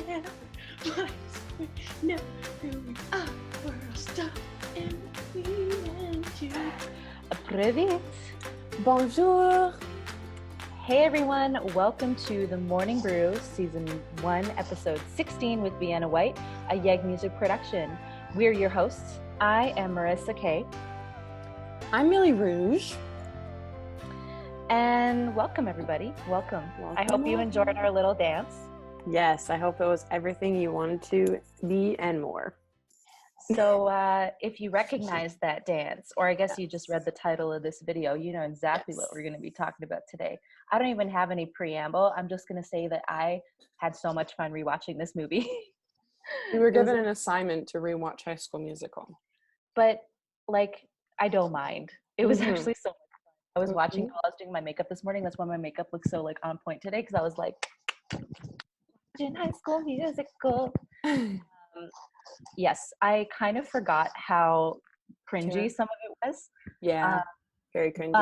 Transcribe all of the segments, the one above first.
and I know who we are. We're all stuck and we want you. Привет. Bonjour. Hey everyone, welcome to the Morning Brew, Season 1, Episode 16 with Vienna, Whyte, a Yeg Music production. We're your hosts. I am Marissa Kay. I'm Millie Rouge. And welcome everybody. Welcome. I hope you enjoyed our little dance. Yes, I hope it was everything you wanted to be and more. So if you recognize that dance, or I guess you just read the title of this video, you know exactly what we're going to be talking about today. I don't even have any preamble. I'm just going to say that I had so much fun rewatching this movie. We were given an assignment to rewatch High School Musical. But, like, I don't mind. It was actually so much fun. I was watching while I was doing my makeup this morning. That's why my makeup looks so, like, on point today, because I was like, watching High School Musical. Yes, I kind of forgot how cringy some of it was. Yeah, very cringy.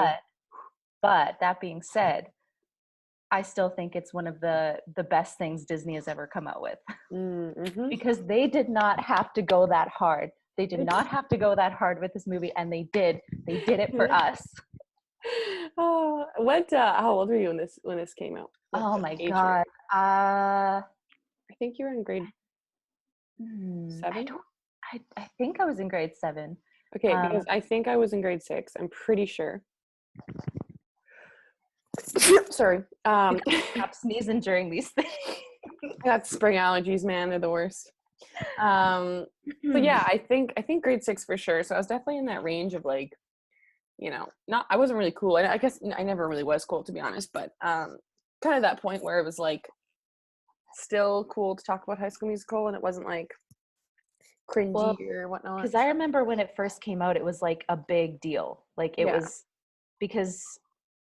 But that being said, I still think it's one of the best things Disney has ever come out with. Mm-hmm. Because they did not have to go that hard. They did not have to go that hard with this movie, and they did. They did it for us. How old were you when this came out? Oh my God. I think you were in grade 7. I think I was in grade 7. Okay, because I think I was in grade 6. I'm pretty sure. Sorry. Stop sneezing during these things. I got spring allergies, man. They're the worst. But yeah, I think grade 6 for sure. So I was definitely in that range of, like, you know, I wasn't really cool. I guess I never really was cool, to be honest, but kind of that point where it was like still cool to talk about High School Musical and it wasn't like cringy or whatnot. Because I remember when it first came out, it was like a big deal. Like it was, because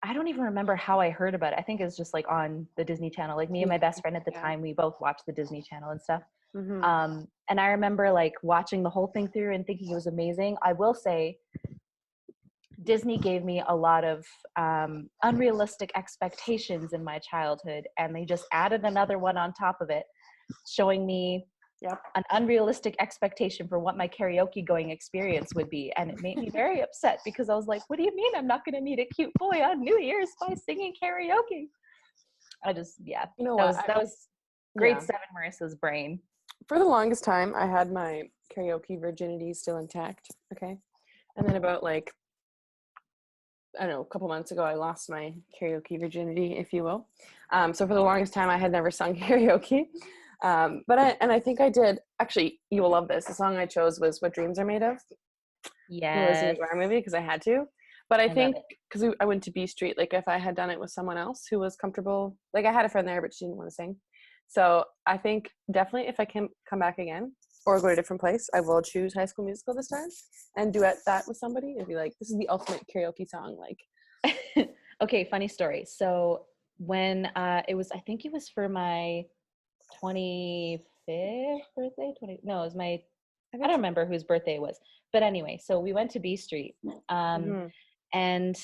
I don't even remember how I heard about it. I think it was just like on the Disney Channel. Like me and my best friend at the time, we both watched the Disney Channel and stuff. Mm-hmm. And I remember like watching the whole thing through and thinking it was amazing. I will say Disney gave me a lot of unrealistic expectations in my childhood, and they just added another one on top of it, showing me an unrealistic expectation for what my karaoke going experience would be. And it made me very upset because I was like, what do you mean I'm not going to meet a cute boy on New Year's by singing karaoke? I just, you know, that was grade 7 Marissa's brain. For the longest time, I had my karaoke virginity still intact. Okay. And then about like, I don't know, a couple months ago, I lost my karaoke virginity, if you will. So for the longest time, I had never sung karaoke. But I think I did. Actually, you will love this. The song I chose was "What Dreams Are Made Of." Yes. It was a movie because I had to. But I think because I went to B Street, like if I had done it with someone else who was comfortable, like I had a friend there, but she didn't want to sing. So I think definitely if I can come back again or go to a different place, I will choose High School Musical this time and duet that with somebody and be like, this is the ultimate karaoke song. Like, okay, funny story. So when I think it was for my 25th birthday. It was my, I don't remember whose birthday it was. But anyway, so we went to B Street and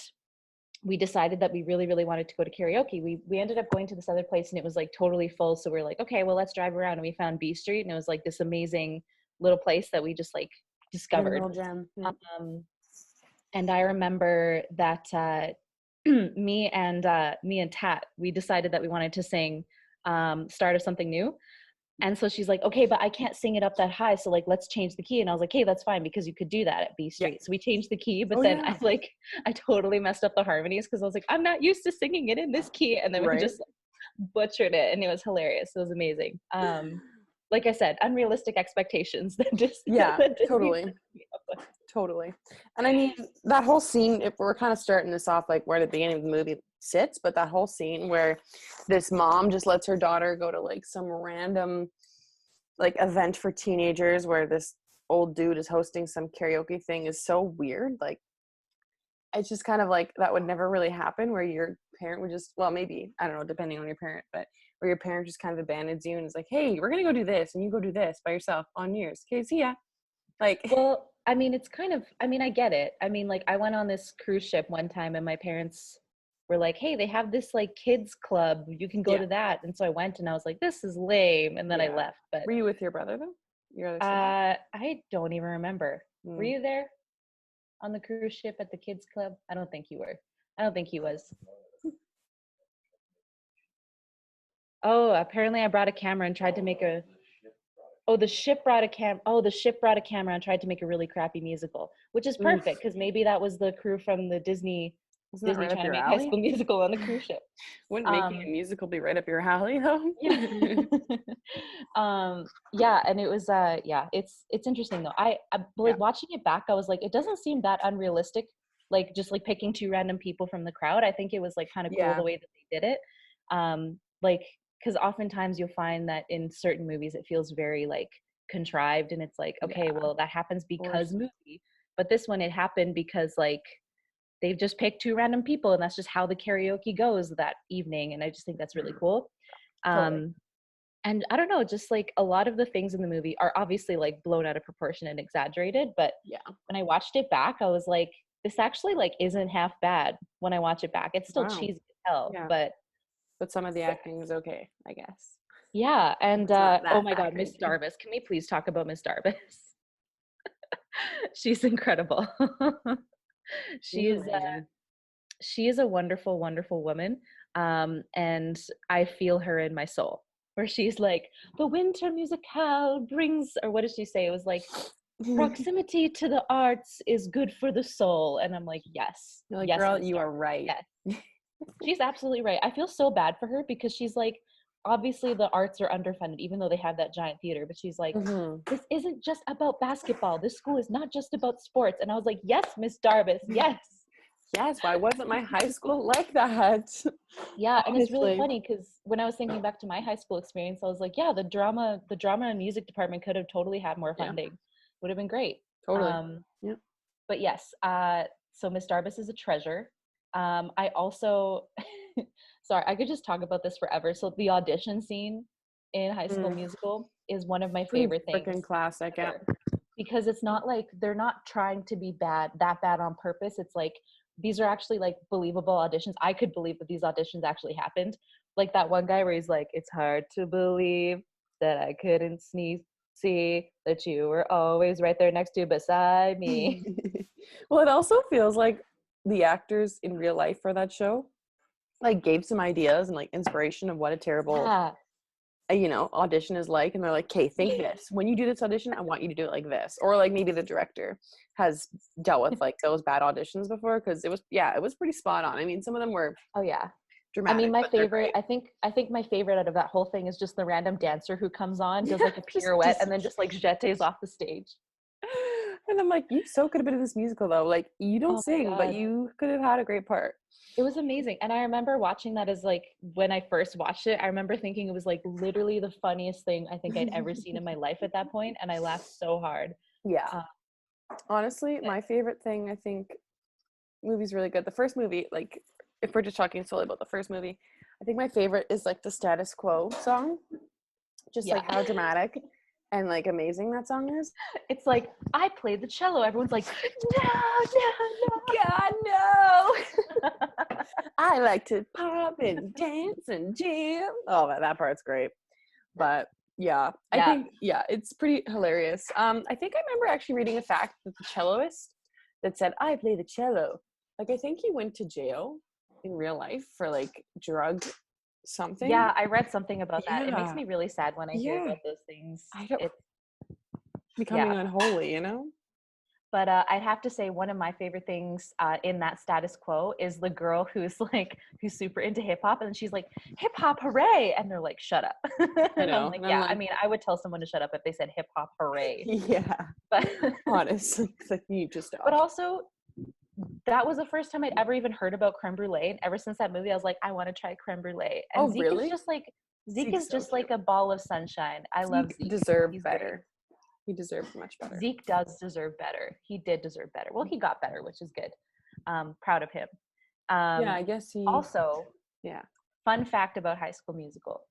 we decided that we really, really wanted to go to karaoke. We ended up going to this other place and it was like totally full. So we were like, okay, well, let's drive around. And we found B Street and it was like this amazing little place that we just like discovered. Gem. And I remember that me and Tat, we decided that we wanted to sing Start of Something New. And so she's like, okay, but I can't sing it up that high. So like, let's change the key. And I was like, hey, that's fine because you could do that at B Street. Yeah. So we changed the key, but I totally messed up the harmonies because I was like, I'm not used to singing it in this key. And then we just butchered it and it was hilarious. It was amazing. Like I said, unrealistic expectations that just totally. And I mean, that whole scene, if we're kind of starting this off like where the beginning of the movie sits, but that whole scene where this mom just lets her daughter go to like some random like event for teenagers where this old dude is hosting some karaoke thing is so weird. Like it's just kind of like that would never really happen where your parent would just, well, maybe, I don't know, depending on your parent, but where your parent just kind of abandons you and is like, hey, we're gonna go do this and you go do this by yourself on New Year's. Okay, see ya. Like, well, I mean, it's kind of, I mean, I get it. I mean, like I went on this cruise ship one time and my parents were like, hey, they have this like kids club, you can go to that. And so I went and I was like, this is lame, and then I left. But were you with your brother though? Your other sibling? I don't even remember. Were you there on the cruise ship at the kids club? I don't think you were. I don't think he was. Oh, apparently I brought a camera and tried to make a the ship brought a camera and tried to make a really crappy musical, which is perfect because maybe that was the crew from the Disney right trying to make High School Musical on the cruise ship. Wouldn't making a musical be right up your alley though? Yeah. Yeah, and it was it's interesting though. I like watching it back, I was like, it doesn't seem that unrealistic, like just like picking two random people from the crowd. I think it was like kind of cool the way that they did it. Like because oftentimes you'll find that in certain movies it feels very like contrived, and it's like, okay, well that happens because movie, but this one it happened because like they've just picked two random people and that's just how the karaoke goes that evening, and I just think that's really cool. And I don't know, just like a lot of the things in the movie are obviously like blown out of proportion and exaggerated, but when I watched it back I was like, this actually like isn't half bad. When I watch it back, it's still cheesy as hell, but some of the acting is okay, I guess. Yeah, and oh my god, Miss Darvis. Can we please talk about Miss Darvis? She's incredible. She is a wonderful, wonderful woman. And I feel her in my soul. Where she's like, the winter musicale brings, or what did she say? It was like, proximity to the arts is good for the soul. And I'm like, yes. You're like, yes, girl, you are right. Yes. She's absolutely right. I feel so bad for her because she's like, obviously the arts are underfunded, even though they have that giant theater, but she's like, this isn't just about basketball. This school is not just about sports. And I was like, yes, Miss Darvis, yes. Yes, why wasn't my high school like that? Yeah, and it's really funny because when I was thinking back to my high school experience, I was like, yeah, the drama and music department could have totally had more funding. Would have been great. Totally. But yes, so Miss Darvis is a treasure. I also, sorry, I could just talk about this forever. So the audition scene in High School Musical is one of my favorite things. Freaking classic, yeah. Because it's not like they're not trying to be that bad on purpose. It's like these are actually like believable auditions. I could believe that these auditions actually happened. Like that one guy where he's like, it's hard to believe that I couldn't see that you were always right there next to beside me. Well, it also feels like the actors in real life for that show like gave some ideas and like inspiration of what a terrible audition is like, and they're like, okay, think this, when you do this audition I want you to do it like this, or like maybe the director has dealt with like those bad auditions before, because it was pretty spot on. I mean, some of them were dramatic. I mean, my favorite, I think my favorite out of that whole thing is just the random dancer who comes on, does like a pirouette, and then just like jettes off the stage. And I'm like, you so could have been in this musical though. Like, you don't sing, but you could have had a great part. It was amazing. And I remember watching that as like, when I first watched it, I remember thinking it was like literally the funniest thing I think I'd ever seen in my life at that point. And I laughed so hard. Yeah. Honestly, my favorite thing, I think, movie's really good. The first movie, like, if we're just talking solely about the first movie, I think my favorite is like the Status Quo song. Just like how dramatic and like amazing that song is. It's like, I played the cello. Everyone's like, no, God, no. I like to pop and dance and jam. Oh, that part's great. But I think it's pretty hilarious. I think I remember actually reading a fact that the celloist that said, I play the cello, like I think he went to jail in real life for like drug something. Yeah, I read something about that. It makes me really sad when I hear about those things. It's becoming unholy, you know? But I'd have to say one of my favorite things in that Status Quo is the girl who's super into hip hop, and she's like, hip hop, hooray! And they're like, shut up. I know. I'm like, yeah, I mean, I would tell someone to shut up if they said hip hop, hooray. Yeah. But honestly, it's like, you just stop. But also, that was the first time I'd ever even heard about creme brulee. And ever since that movie, I was like, I want to try creme brulee. And Zeke really? is just like, Zeke is just like a ball of sunshine. I love Zeke. Deserved better. He deserved much better. Zeke does deserve better. He did deserve better. Well, he got better, which is good. Proud of him. I guess he... Also, fun fact about High School Musical.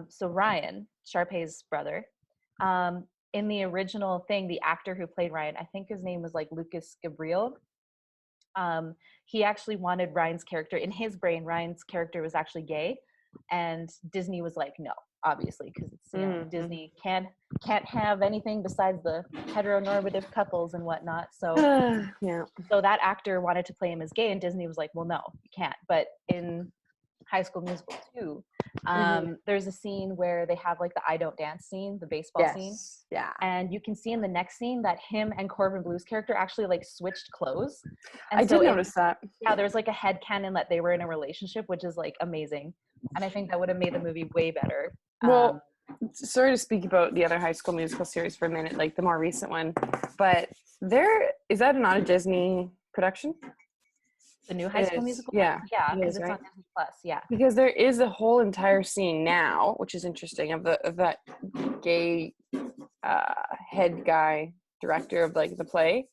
So Ryan, Sharpay's brother, in the original thing, the actor who played Ryan, I think his name was like Lucas Gabriel. He actually wanted Ryan's character, in his brain, Ryan's character was actually gay, and Disney was like, no, obviously, because it's, you know, Disney can't have anything besides the heteronormative couples and whatnot. So yeah. so that actor wanted to play him as gay, and Disney was like, well, no, you can't. But in High School Musical 2, there's a scene where they have like the I Don't Dance scene, the baseball scene. Yeah. And you can see in the next scene that him and Corbin Blue's character actually like switched clothes. And I did notice that. Yeah, there's like a headcanon that they were in a relationship, which is like amazing. And I think that would have made the movie way better. Well, sorry to speak about the other High School Musical series for a minute, like the more recent one, but is that not a Disney production? The new High School Musical? Yeah. Yeah, because it's on Disney Plus, yeah. Because there is a whole entire scene now, which is interesting, of that gay head guy, director of like the play,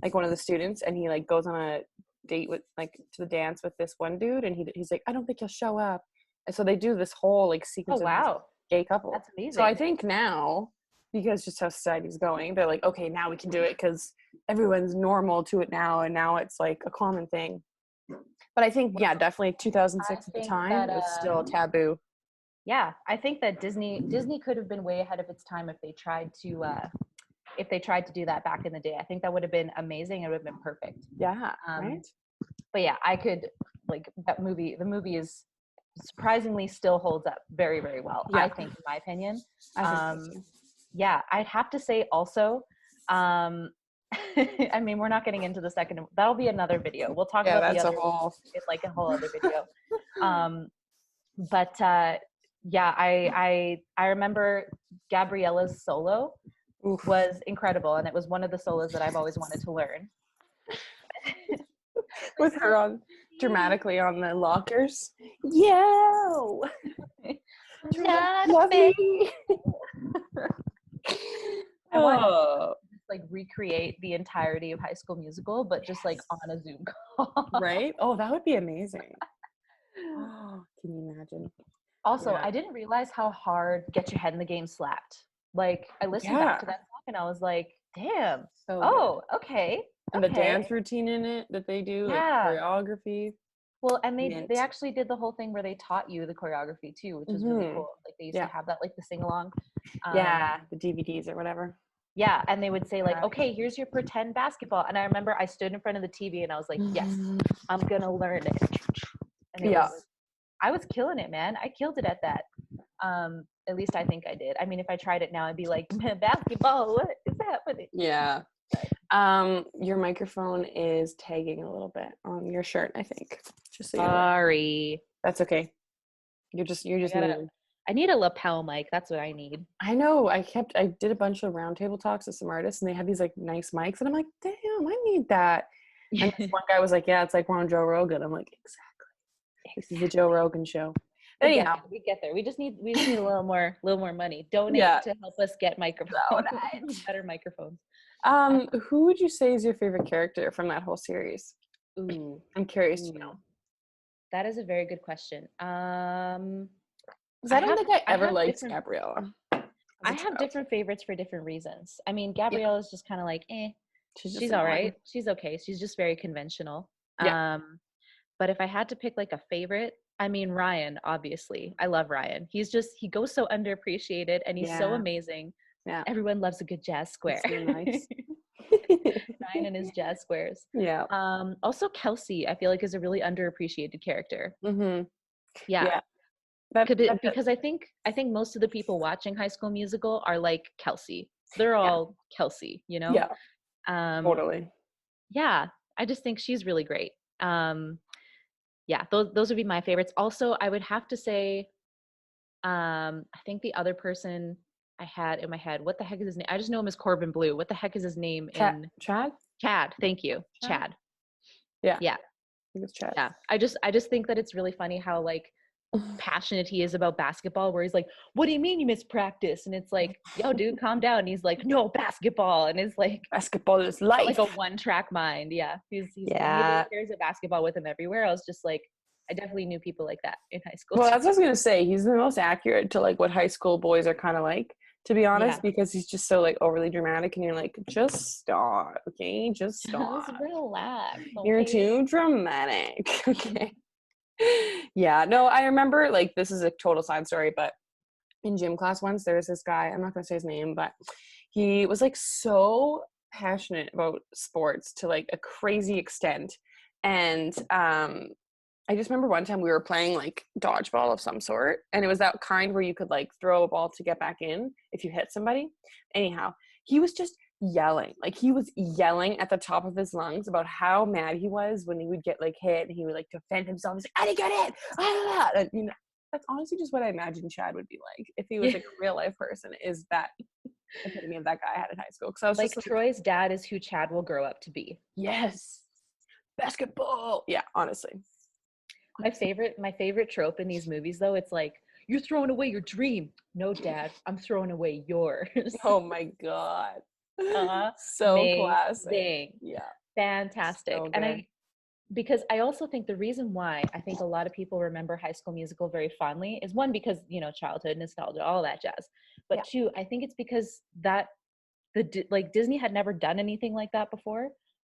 like one of the students, and he like goes on a date with like to the dance with this one dude, and he's like, I don't think he'll show up. And so they do this whole like sequence of this gay couple. That's amazing. So I think now, because just how society's going, they're like, okay, now we can do it because everyone's normal to it now, and now it's like a common thing. But I think, yeah, definitely 2006 at the time, it was still taboo. Yeah, I think that Disney could have been way ahead of its time if they tried to do that back in the day. I think that would have been amazing. It would have been perfect. Yeah, right? But yeah, I could, like, that movie, the movie is surprisingly still holds up very, very well, I think, in my opinion. Yeah, I'd have to say also, I mean, we're not getting into the second. That'll be another video. We'll talk about the other in like a whole other video. But yeah, I remember Gabriella's solo was incredible, and it was one of the solos that I've always wanted to learn. With her on dramatically on the lockers. Yo, love me. I want to like recreate the entirety of High School Musical, but just like on a Zoom call. Right? Oh, that would be amazing. Oh, can you imagine? Also, I didn't realize how hard Get Your Head in the Game slapped. Like, I listened back to that song and I was like, damn. So okay. And the dance routine in it that they do, like choreography. Well, and they actually did the whole thing where they taught you the choreography too, which was really cool. Like they used to have that, like the sing along. The DVDs or whatever. Yeah, and they would say like, okay, here's your pretend basketball. And I remember I stood in front of the TV and I was like, yes, I'm gonna learn it. And I was killing it, man. I killed it at that. At least I think I did. I mean, if I tried it now, I'd be like, basketball, what is happening? Yeah. Your microphone is tagging a little bit on your shirt, I think. Just so sorry. That's okay. You're just I need a lapel mic. That's what I need. I know. I did a bunch of roundtable talks with some artists, and they had these like nice mics, and I'm like, damn, I need that. And this one guy was like, yeah, it's like we're on Joe Rogan. I'm like, exactly. This is the Joe Rogan show. Anyhow, we get there. We just need a little more money. Donate to help us get microphones. Better microphones. Who would you say is your favorite character from that whole series? Ooh, I'm curious to know. That is a very good question. I don't think I ever liked Gabriella. I have different favorites for different reasons. I mean, Gabriella is just kind of like, she's all right. She's okay. She's just very conventional. Yeah. But if I had to pick like a favorite, I mean, Ryan, obviously. I love Ryan. He goes so underappreciated, and he's so amazing. Yeah. Everyone loves a good jazz square. So nice. Ryan and his jazz squares. Yeah. Also, Kelsey, I feel like, is a really underappreciated character. Mm-hmm. Yeah. Because I think most of the people watching High School Musical are like Kelsey. They're all Kelsey, you know? Yeah. Totally. Yeah. I just think she's really great. Yeah, those would be my favorites. Also, I would have to say, I think the other person I had in my head, what the heck is his name? I just know him as Corbin Blue. What the heck is his name in Chad? Chad, thank you. Chad. Yeah. Yeah. I think it's Chad. Yeah. I just think that it's really funny how like passionate he is about basketball, where he's like, what do you mean you missed practice? And it's like, yo, dude, calm down. And he's like, no, basketball. And it's like, basketball is life. Like a one-track mind. Yeah. He really carries a basketball with him everywhere. I was just like, I definitely knew people like that in high school. Well, that's what I was gonna say. He's the most accurate to like what high school boys are kind of like. to be Yeah. honest, because he's just so like overly dramatic, and you're like, just stop, okay? Just Just stop. relax, You're okay? too dramatic. Okay. Yeah, no, I remember, like, this is a total side story, but in gym class once, there was this guy, I'm not gonna say his name, but he was like so passionate about sports to like a crazy extent. And I just remember one time we were playing like dodgeball of some sort, and it was that kind where you could like throw a ball to get back in if you hit somebody. Anyhow, he was just yelling. Like he was yelling at the top of his lungs about how mad he was when he would get like hit, and he would like defend himself. He's like, I didn't get hit. Ah! And, you know, that's honestly just what I imagine Chad would be like if he was Yeah. like a real life person, is that epitome of that guy I had in high school. Because I was Like just like, Troy's dad is who Chad will grow up to be. yes, basketball. Yeah, honestly. My favorite trope in these movies though, it's like, you're throwing away your dream. No, Dad, I'm throwing away yours. Oh my God. So classic. Amazing. Yeah. Fantastic. So And good. because I also think the reason why I think a lot of people remember High School Musical very fondly is, one, because, childhood nostalgia, all that jazz. But Yeah. two, I think it's because like Disney had never done anything like that before,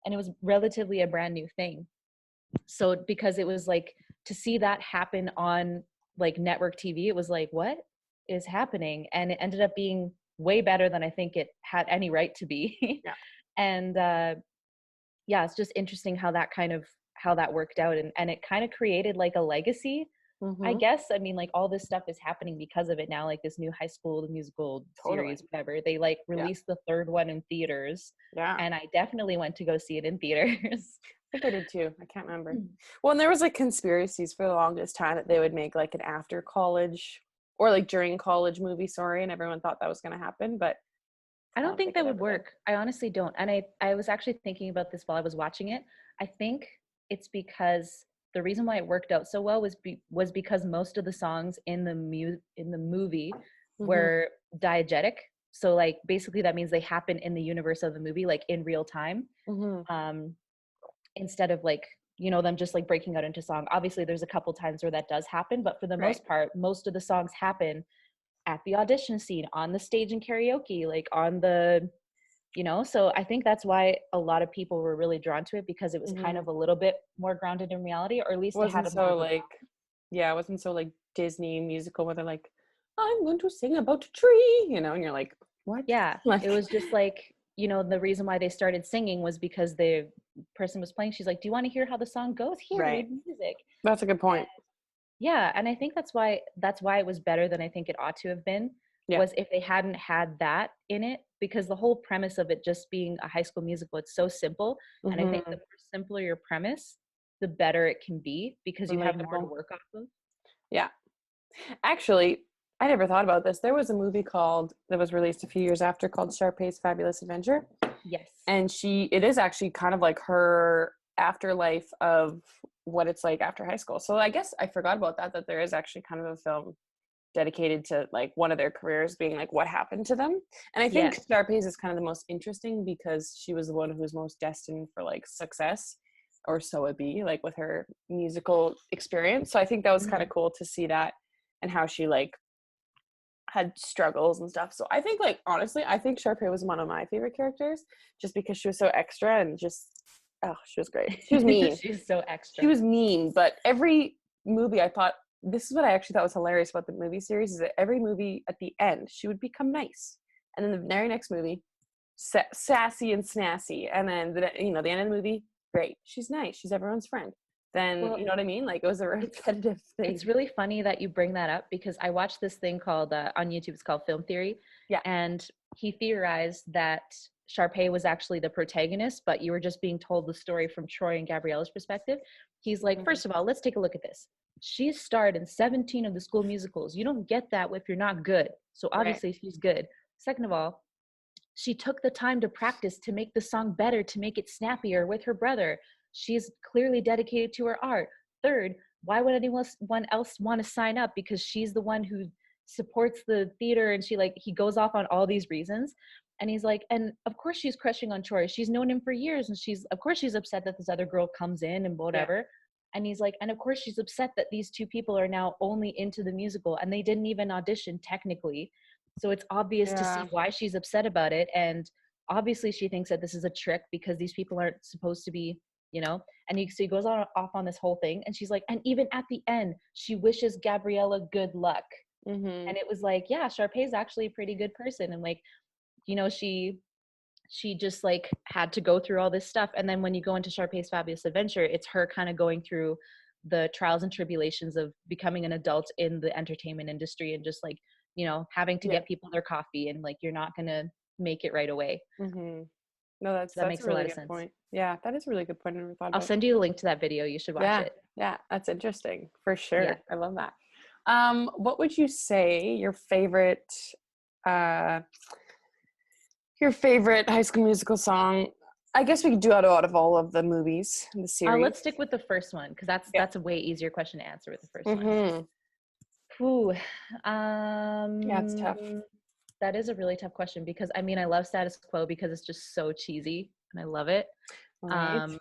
and it was relatively a brand new thing. So because it was like, to see that happen on like network TV, it was like, what is happening? And it ended up being way better than I think it had any right to be. Yeah. And yeah, it's just interesting how that worked out, and it kind of created like a legacy, I Mm-hmm. guess. I mean, like all this stuff is happening because of it now, like this new High School Musical Totally. series, whatever. They like Yeah. released the third one in theaters, Yeah. and I definitely went to go see it in theaters. I think I did too. I can't remember. Well, and there was like conspiracies for the longest time that they would make like an after college or like during college movie, sorry, and everyone thought that was going to happen, but I I don't don't think think that it would ever did. work. I honestly don't. And I was actually thinking about this while I was watching it. I think it's because the reason why it worked out so well was because most of the songs in the movie Mm-hmm. were diegetic. So like basically that means they happen in the universe of the movie, like in real time. Mm-hmm. Um, Instead of like, them just like breaking out into song. Obviously there's a couple times where that does happen, but for the Right. most part, most of the songs happen at the audition scene, on the stage in karaoke, like on the, so I think that's why a lot of people were really drawn to it, because it was kind Mm-hmm. of a little bit more grounded in reality, or at least it had Wasn't a more so of a like, yeah, it wasn't so like Disney musical where they're like, I'm going to sing about a tree, and you're like, what? yeah, Like, it was just like, the reason why they started singing was because the person was playing, she's like, do you want to hear how the song goes? Here, right. read music. That's a good point. Yeah, and I think that's why it was better than I think it ought to have been, Yeah. was if they hadn't had that in it, because the whole premise of it just being a High School Musical, it's so simple, and I think Mm-hmm. the more simpler your premise, the better it can be, because you have more to Relatable. work off of. Yeah. Actually, I never thought about this. There was a movie that was released a few years after called Sharpay's Fabulous Adventure. Yes. And it is actually kind of like her afterlife of what it's like after high school. So I guess I forgot about that there is actually kind of a film dedicated to like one of their careers being like what happened to them. And I think Yes. Sharpay's is kind of the most interesting because she was the one who was most destined for like success, or so it be, like with her musical experience. So I think that was kind of Mhm. cool to see that, and how she like had struggles and stuff. So I think like honestly, I think Sharpay was one of my favorite characters, just because she was so extra and just, oh, she was great. She was mean. She's so She extra. was mean, but every movie I thought, this is what I actually thought was hilarious about the movie series, is that every movie at the end she would become nice, and then the very next movie sassy and snazzy, and then the end of the movie, great, she's nice, she's everyone's friend. Then you Well, know what I mean, like it was a repetitive thing. it's really funny that you bring that up, because I watched this thing called on YouTube. It's called Film Theory, Yeah. and he theorized that Sharpay was actually the protagonist, but you were just being told the story from Troy and Gabriella's perspective. He's like, first of all, let's take a look at this. She's starred in 17 of the school musicals. You don't get that if you're not good. So Right. obviously she's good. Second of all, she took the time to practice to make the song better, to make it snappier with her brother. She's clearly dedicated to her art. Third, why would anyone else want to sign up? Because she's the one who supports the theater, and he goes off on all these reasons. And he's like, and of course she's crushing on Troy. She's known him for years, and of course she's upset that this other girl comes in and Yeah. whatever. And he's like, and of course she's upset that these two people are now only into the musical and they didn't even audition technically. So it's obvious to see Yeah. why she's upset about it. And obviously she thinks that this is a trick because these people aren't supposed to be, and so he goes off on this whole thing. And she's like, and even at the end, she wishes Gabriella good luck. Mm-hmm. And it was like, yeah, Sharpay's actually a pretty good person. And like, she just like had to go through all this stuff. And then when you go into Sharpay's Fabulous Adventure, it's her kind of going through the trials and tribulations of becoming an adult in the entertainment industry, and just like, having to get people their coffee, and like, you're not going to make it right away. Mm-hmm. No, So that that's makes a a really lot of good sense. point. Yeah, that is a really good point. I never thought I'll about it. send you the link to that video. You should watch Yeah, it. yeah, that's interesting for sure. Yeah. I love that. What would you say uh your favorite High School Musical song? I guess we could do it out of all of the movies in the series. Let's stick with the first one, because that's a way easier question to answer with the first one. Mm-hmm. Ooh, Yeah, it's tough. that is a really tough question, because I mean, I love Status Quo because it's just so cheesy and I love it. Right.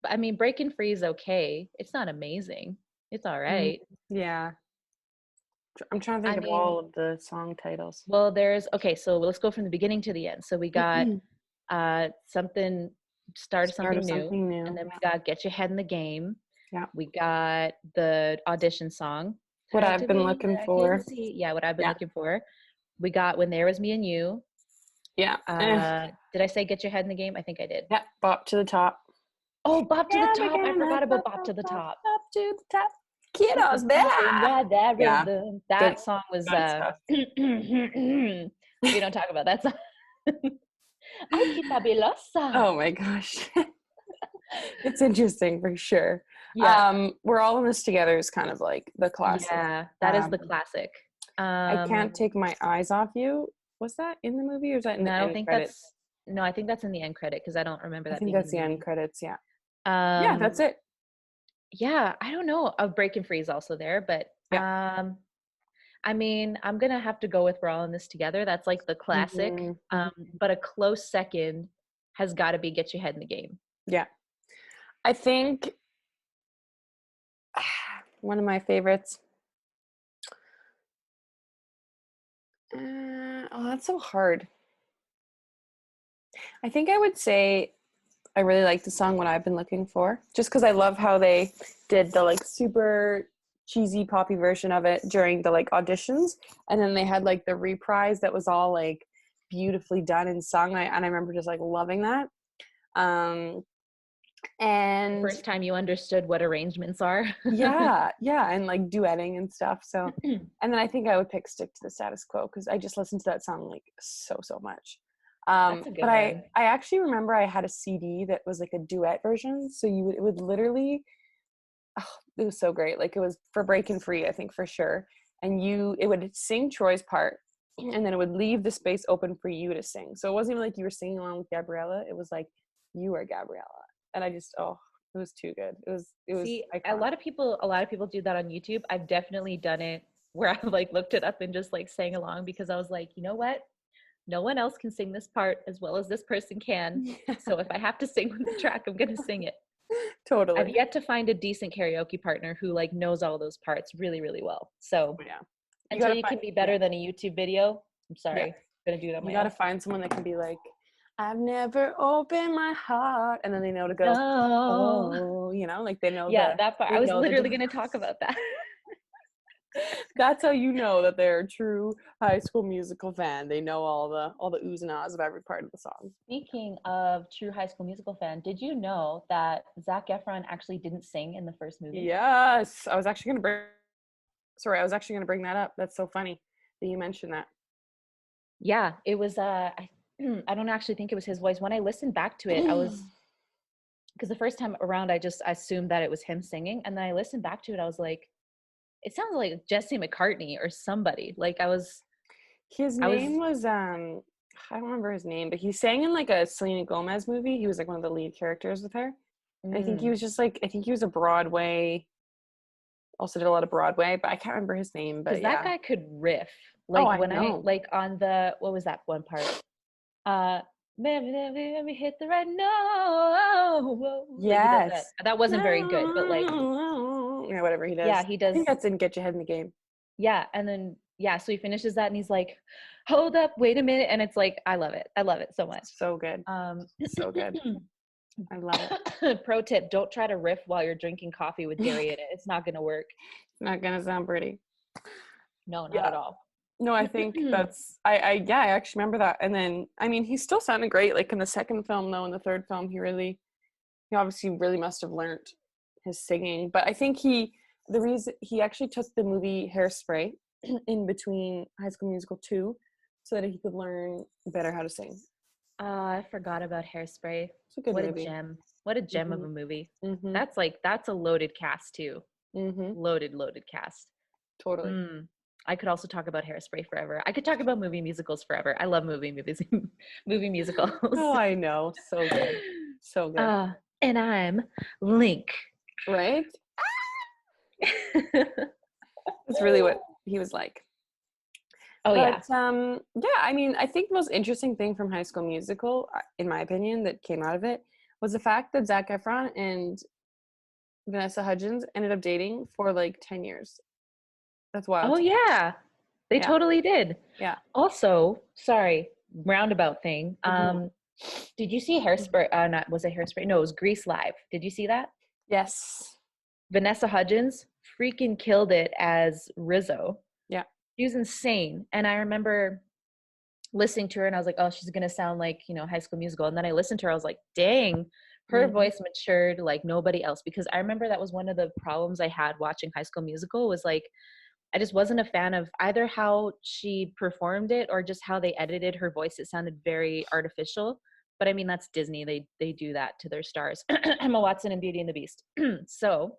But I mean, Breaking Free is okay. It's not amazing. It's all right. Yeah. I'm trying to I think of mean, all of the song titles. well, so let's go from the beginning to the end. So we got something, start of Start something of new, something new. and then we got Get Your Head in the Game. Yeah. We got the audition song. What Hard I've to been believe looking that I for. can see. Yeah, what I've been looking for. We got When There Was Me and You. Yeah. Did I say Get Your Head in the Game? I think I did. Yeah. Bop to the Top. Oh, Bop to the Yeah, Top. I forgot about Bop to the Top. Bop to the top. Kiddos, Ride that yeah. rhythm. That song was Good stuff. we don't talk about that song. Ay, qué fabulosa. Oh my gosh. It's interesting for sure. Yeah. We're All in This Together is kind of like the classic. Yeah, that is the classic. I Can't Take My Eyes Off You. Was that in the movie or is that in No, the I don't end think credits? I think that's in the end credit, because I don't remember I that think being in that's the the movie. end credits, yeah. Yeah, that's it. Yeah, I don't know. Breaking Free is also there, but I mean, I'm gonna have to go with We're All in This Together. That's like the classic. But a close second has got to be Get Your Head in the Game. Yeah. I think one of my favorites. That's so hard. I think I would say I really like the song What I've Been Looking For, just because I love how they did the like super cheesy poppy version of it during the like auditions, and then they had like the reprise that was all like beautifully done and sung. And I remember just like loving that. And First time you understood what arrangements are. yeah, and like duetting and stuff. So, and then I think I would pick Stick to the Status Quo because I just listened to that song like so much. That's a good But one. I actually remember I had a CD that was like a duet version. So it would literally, it was so great. Like it was for Breaking Free, I think for sure. And it would sing Troy's part, and then it would leave the space open for you to sing. So it wasn't even like you were singing along with Gabriella. It was like you are Gabriella. And I just, it was too good. It was See, iconic. a lot of people do that on YouTube. I've definitely done it where I've like looked it up and just like sang along, because I was like, you know what? No one else can sing this part as well as this person can. Yeah. So if I have to sing with the track, I'm going to sing it. Totally. I've yet to find a decent karaoke partner who like knows all those parts really, really well. So until you can be better than a YouTube video, I'm sorry. I'm going to do it on my own. You got to find someone that can be like, I've never opened my heart. And then they know to go, oh, like they know. Yeah, that part. I was literally going to talk about that. That's how you know that they're a true High School Musical fan. They know all the oohs and ahs of every part of the song. Speaking of true High School Musical fan, did you know that Zac Efron actually didn't sing in the first movie? Yes, I was actually going to bring that up. That's so funny that you mentioned that. Yeah, it was. I don't actually think it was his voice. When I listened back to it, I was, because the first time around, I assumed that it was him singing, and then I listened back to it. I was like, it sounds like Jesse McCartney or somebody. Like his name was I don't remember his name, but he sang in like a Selena Gomez movie. He was like one of the lead characters with her. I think he was a Broadway, also did a lot of Broadway, but I can't remember his name. But that guy could riff. Like I like on the, what was that one part? Let me hit the right note. Yes. Like that wasn't very good, but like whatever he does. Yeah, he does. I think that's in Get Your Head in the Game. Yeah, and then yeah, so he finishes that and he's like, hold up, wait a minute. And it's like, I love it. I love it so much. So good. So good. I love it. Pro tip, don't try to riff while you're drinking coffee with dairy in it. It's not going to work. It's not going to sound pretty. No, not at all. No, I think that's, I actually remember that. And then, I mean, he still sounded great. Like in the second film, though, in the third film, he obviously really must have learned his singing. But I think the reason he actually took the movie Hairspray in between High School Musical 2 so that he could learn better how to sing. I forgot about Hairspray. It's a good what movie. A gem. What a gem of a movie. Mm-hmm. That's a loaded cast too. Mm-hmm. Loaded cast. Totally. I could also talk about Hairspray forever. I could talk about movie musicals forever. I love movie musicals. Oh, I know. So good. So good. And I'm Link. Right? That's really what he was like. Oh, but, yeah, I mean, I think the most interesting thing from High School Musical, in my opinion, that came out of it was the fact that Zac Efron and Vanessa Hudgens ended up dating for like 10 years. That's wild. Oh, yeah. They totally did. Yeah. Also, sorry, roundabout thing. Did you see Hairspray? Was it Hairspray? No, it was Grease Live. Did you see that? Yes. Vanessa Hudgens freaking killed it as Rizzo. Yeah. She was insane. And I remember listening to her and I was like, oh, she's going to sound like, High School Musical. And then I listened to her. I was like, dang, her voice matured like nobody else. Because I remember that was one of the problems I had watching High School Musical was like, I just wasn't a fan of either how she performed it or just how they edited her voice. It sounded very artificial. But I mean, that's Disney. They do that to their stars. Emma Watson and Beauty and the Beast. So.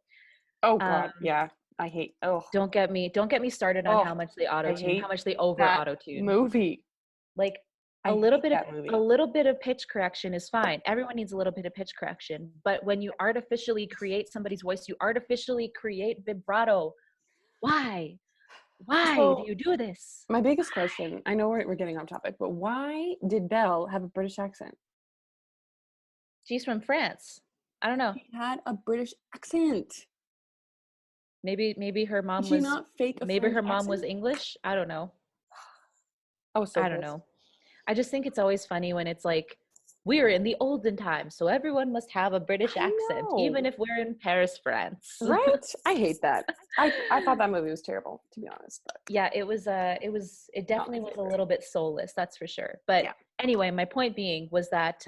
Oh God, yeah. I hate. Oh. Don't get me started on how much they auto-tune, how much they over auto-tune. Movie. Like a little bit of pitch correction is fine. Everyone needs a little bit of pitch correction. But when you artificially create somebody's voice, you artificially create vibrato. Why? Why do you do this? My biggest question, I know we're getting off topic, but why did Belle have a British accent? She's from France. I don't know. She had a British accent. Maybe her mom was not fake. Maybe her mom was English. I don't know. Oh, so I don't know. I just think it's always funny when it's like, we're in the olden times, so everyone must have a British accent, even if we're in Paris, France. Right? I hate that. I thought that movie was terrible, to be honest. But. Yeah, it definitely was a little bit soulless, that's for sure. But anyway, my point being was that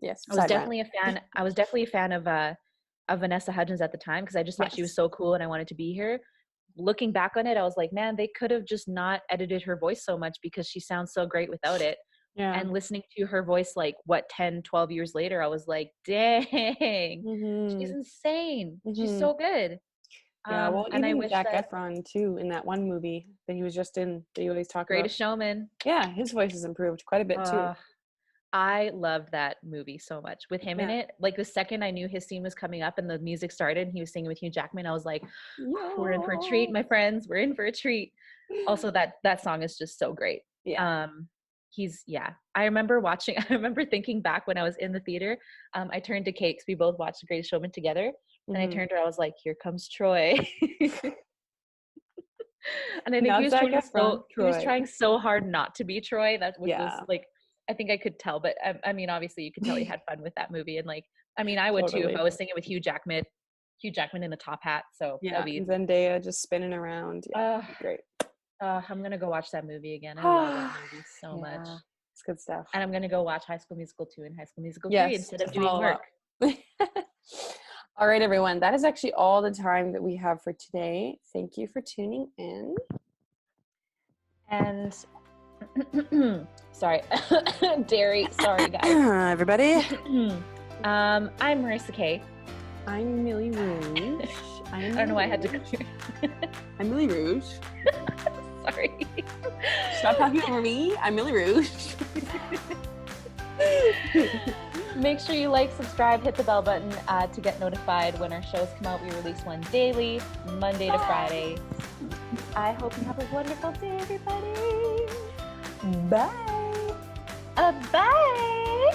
yes, I was definitely a fan of Vanessa Hudgens at the time because I just thought she was so cool and I wanted to be here. Looking back on it, I was like, man, they could have just not edited her voice so much because she sounds so great without it. Yeah. And listening to her voice, like 10, 12 years later, I was like, dang, she's insane. She's so good. Yeah, well, and even Zac Efron too, in that one movie that he was just in, that you always talk about. Greatest Showman. Yeah, his voice has improved quite a bit too. I loved that movie so much with him in it. Like the second I knew his scene was coming up and the music started and he was singing with Hugh Jackman, I was like, we're in for a treat, my friends. We're in for a treat. Also, that song is just so great. Yeah. I remember thinking back when I was in the theater, I turned to Kate because we both watched The Greatest Showman together. And I turned to her, I was like, here comes Troy. And I think he was trying so hard not to be Troy. That was like, I think I could tell, but I mean, obviously you could tell he had fun with that movie. And like, I mean, I would too if I was singing with Hugh Jackman in a top hat. So and Zendaya just spinning around. Yeah, great. I'm going to go watch that movie again. I love that movie so much. It's good stuff. And I'm going to go watch High School Musical 2 and High School Musical 3 instead of doing work. All right, everyone. That is actually all the time that we have for today. Thank you for tuning in. And sorry, dairy. Sorry, guys. Everybody. I'm Marissa Kay. I'm Millie Rouge. I don't know why I had to. I'm Millie Rouge. Sorry. Stop talking over me. I'm Millie Rouge. Make sure you like, subscribe, hit the bell button to get notified when our shows come out. We release one daily, Monday to Friday. I hope you have a wonderful day, everybody. Bye. Bye.